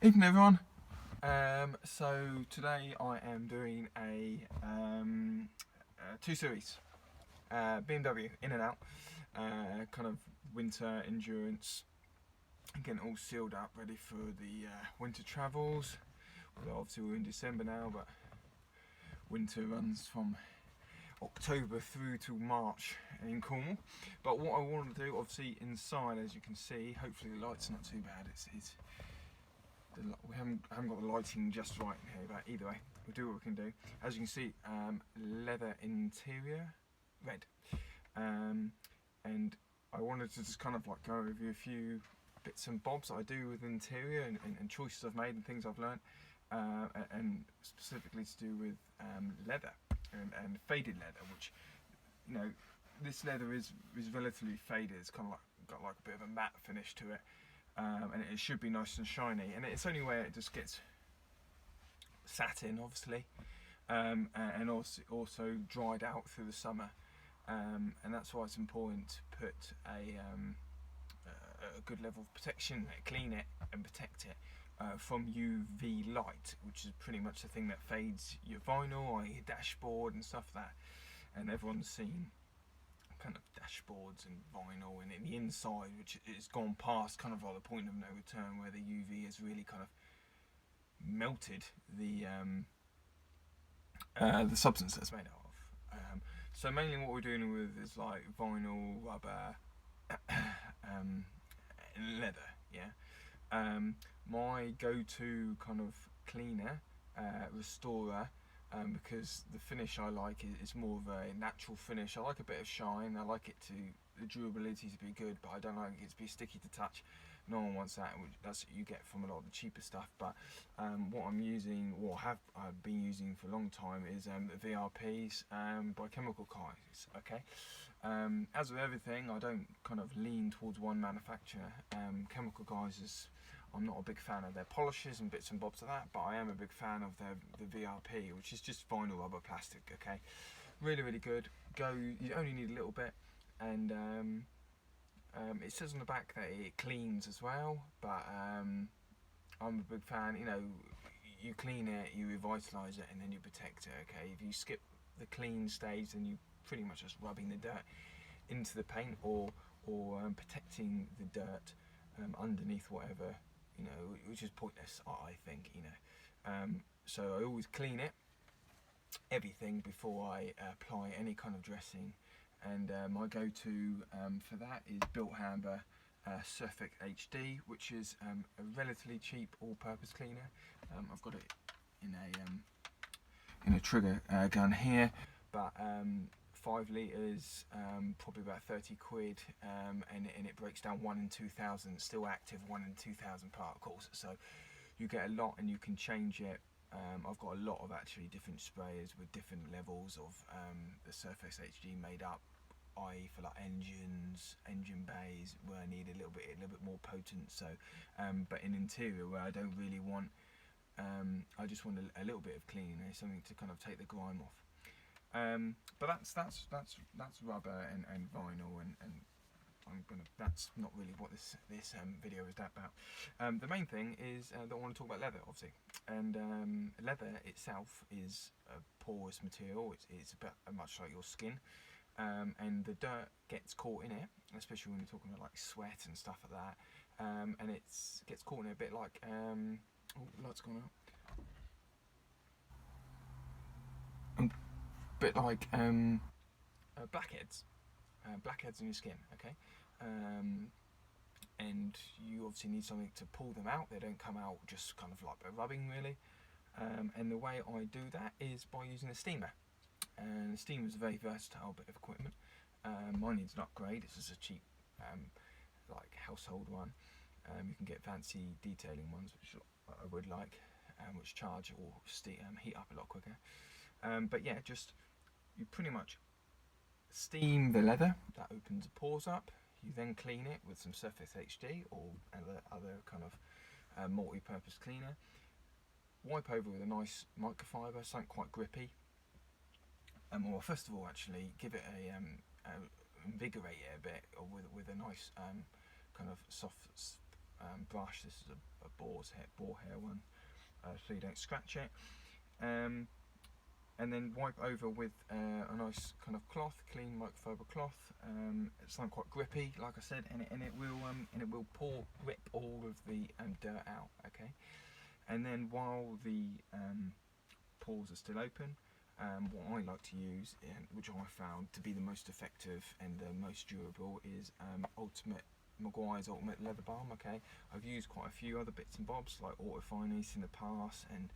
Evening everyone. So today I am doing a 2 series BMW in and out, kind of winter endurance, getting all sealed up, ready for the winter travels. Well, obviously we're in December now, but winter runs from October through to March in Cornwall. But what I want to do, obviously inside, as you can see, hopefully the light's not too bad. We haven't got the lighting just right in here, but either way, we'll do what we can do. As you can see, leather interior, red. And I wanted to just kind of like go over a few bits and bobs that I do with interior and choices I've made and things I've learned, and specifically to do with leather and faded leather, which, you know, this leather is relatively faded. It's kind of like got like a bit of a matte finish to it. And it should be nice and shiny, and it's only where it just gets satin, obviously, and also dried out through the summer, and that's why it's important to put a good level of protection, clean it and protect it from UV light, which is pretty much the thing that fades your vinyl or your dashboard and stuff like that. And everyone's seen kind of dashboards and vinyl and in the inside, which is gone past kind of like the point of no return, where the UV has really kind of melted the substance that's made out of. So mainly what we're dealing with is like vinyl, rubber, and leather. Yeah. My go-to kind of cleaner, restorer. Because the finish I like is more of a natural finish. I like a bit of shine. I like it the durability to be good, but I don't like it to be sticky to touch. No one wants that. That's what you get from a lot of the cheaper stuff. But what I'm using, or I've been using for a long time, is the VRPs by Chemical Guys. Okay. As with everything, I don't kind of lean towards one manufacturer. Chemical Guys is, I'm not a big fan of their polishes and bits and bobs of that, but I am a big fan of the VRP, which is just vinyl rubber plastic. Okay, really good. You only need a little bit, and it says on the back that it cleans as well, but I'm a big fan. You know, you clean it, you revitalise it, and then you protect it. Okay, if you skip the clean stage, then you pretty much just rubbing the dirt into the paint or protecting the dirt underneath whatever, you know, which is pointless, I think, you know. So I always clean it, everything, before I apply any kind of dressing. And my go-to for that is Bilthamber Surfic HD, which is a relatively cheap all-purpose cleaner. I've got it in a trigger gun here, but 5 litres, probably about 30 quid, and it breaks down 1 in 2,000, still active 1 in 2,000 particles. So you get a lot, and you can change it. I've got a lot of actually different sprayers with different levels of the Surface HD made up, i.e. for like engines, engine bays, where I need a little bit more potent. So, but in interior, where I don't really want, I just want a little bit of cleaning, something to kind of take the grime off. But that's rubber and vinyl, and that's not really what this video is about. The main thing is that I want to talk about leather, obviously, and leather itself is a porous material. It's about much like your skin, and the dirt gets caught in it, especially when you're talking about like sweat and stuff like that, and it gets caught in it a bit like oh, light's gone out. Bit like blackheads, blackheads in your skin. Okay, and you obviously need something to pull them out. They don't come out just kind of like by rubbing, really. And the way I do that is by using a steamer. And the steamer is a very versatile bit of equipment. Mine needs an upgrade. This is a cheap, like household one. You can get fancy detailing ones, which I would like, which charge or heat up a lot quicker. But yeah, just you pretty much steam the leather. That opens the pores up. You then clean it with some Surface HD or other kind of multi-purpose cleaner. Wipe over with a nice microfiber, something quite grippy. Or first of all, actually give it a invigorate it a bit, or with a nice kind of soft brush. This is a boar hair one, so you don't scratch it. And then wipe over with a nice kind of cloth, clean microfiber cloth. It's not quite grippy, like I said, and it will rip all of the dirt out. Okay, and then while the pores are still open, what I like to use, which I found to be the most effective and the most durable, is Meguiar's Ultimate Leather Balm. Okay, I've used quite a few other bits and bobs like Autofinesse in the past and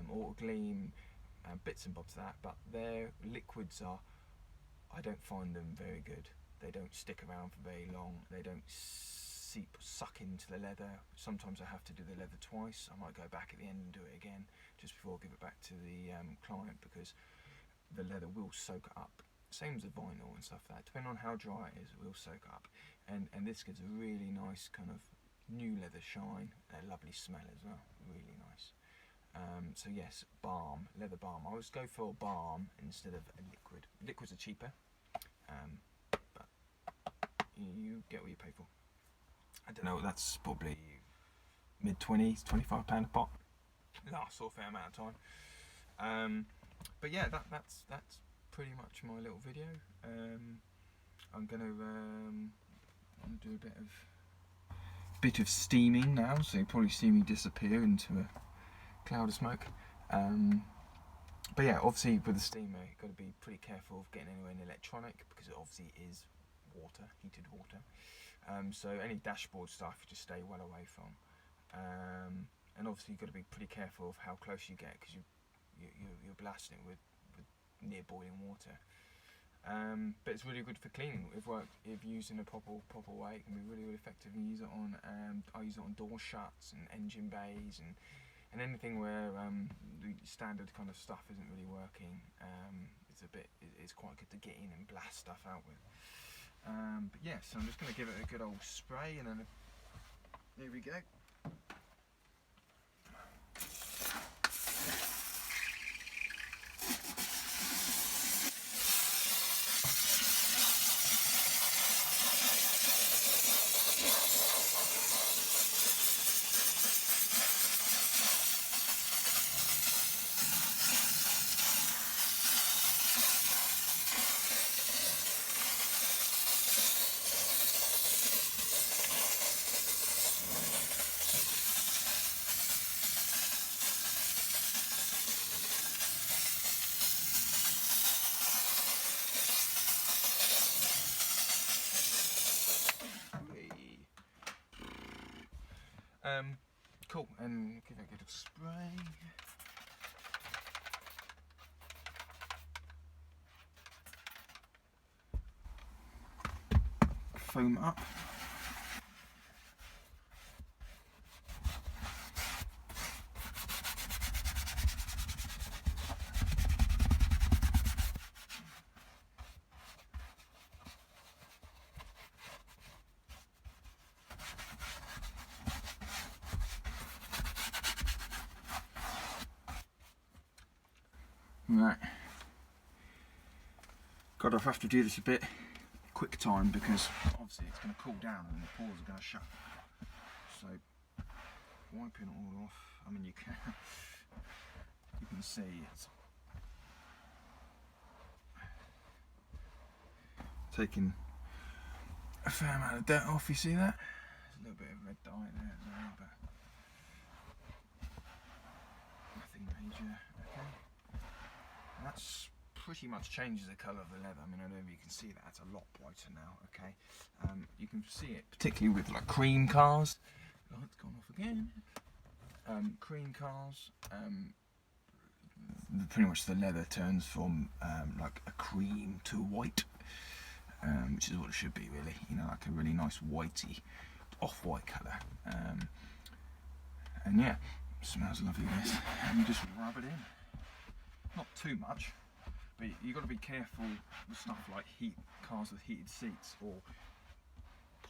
Autogleam, bits and bobs of that, but their liquids I don't find them very good. They don't stick around for very long. They don't suck into the leather. Sometimes I have to do the leather twice. I might go back at the end and do it again just before I give it back to the client, because the leather will soak up. Same as the vinyl and stuff like that. Depending on how dry it is, it will soak up. And this gives a really nice kind of new leather shine, a lovely smell as well. Really nice. So yes, balm, leather balm. I always go for a balm instead of a liquid. Liquids are cheaper, but you get what you pay for. I don't know, that's probably mid-20s, £25 a pot. Lasts for a fair amount of time. But yeah, that's pretty much my little video. I'm gonna do a bit of steaming now, so you'll probably see me disappear into a cloud of smoke. But yeah, obviously with the steamer you've got to be pretty careful of getting anywhere in electronic, because it obviously is water, heated water. So any dashboard stuff you just stay well away from. And obviously you've got to be pretty careful of how close you get, because you're blasting it with near boiling water. But it's really good for cleaning. If used in a proper way, it can be really effective. And use it on I use it on door shuts and engine bays and anything where the standard kind of stuff isn't really working. It's quite good to get in and blast stuff out with. But yes, I'm just going to give it a good old spray, and then there we go. Cool, and give it a good spray. Foam up. Right. God, I'll have to do this a bit quick time, because obviously it's going to cool down and the pores are going to shut. So wiping it all off. I mean, you can see it's taking a fair amount of dirt off. You see that? There's a little bit of red dye there as well, but nothing major. Okay. That's pretty much changes the colour of the leather. I mean, I don't know if you can see that, it's a lot brighter now. Okay, you can see it particularly with like cream cars. Light's gone off again. Cream cars, pretty much the leather turns from like a cream to white, which is what it should be really. You know, like a really nice whitey, off-white colour. And yeah, smells lovely. This, and you just rub it in. Not too much, but you've got to be careful with stuff like cars with heated seats, or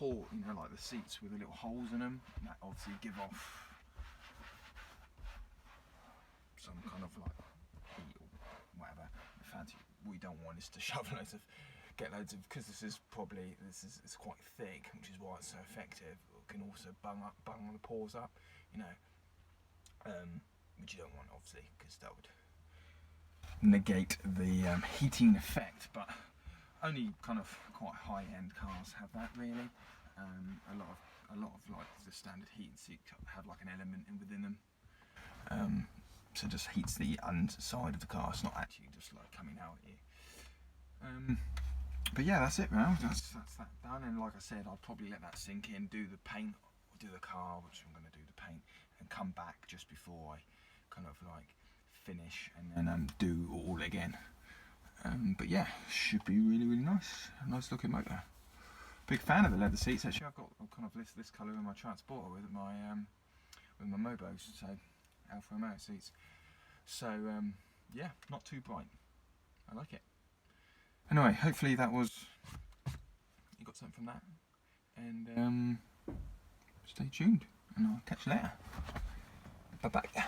like the seats with the little holes in them, that obviously give off some kind of like heat or whatever. We don't want is to shove get loads of, because it's quite thick, which is why it's so effective. can also bung the pores up, you know, which you don't want obviously, because that would negate the heating effect. But only kind of quite high-end cars have that really. A lot of like the standard heated seats have like an element within them, so it just heats the underside of the car. It's not actually just like coming out at you. But yeah, that's it, man. That's that done. And like I said, I'll probably let that sink in, do the paint, or do the car, which I'm going to do the paint, and come back just before I kind of like finish, and then do all again. But yeah, should be really nice. Nice looking motor. Big fan of the leather seats actually. I've got kind of this colour in my Transporter with my Mobos, so Alfa Romeo seats. So yeah, not too bright. I like it. Anyway, hopefully that was, you got something from that, and stay tuned, and I'll catch you later. Bye bye.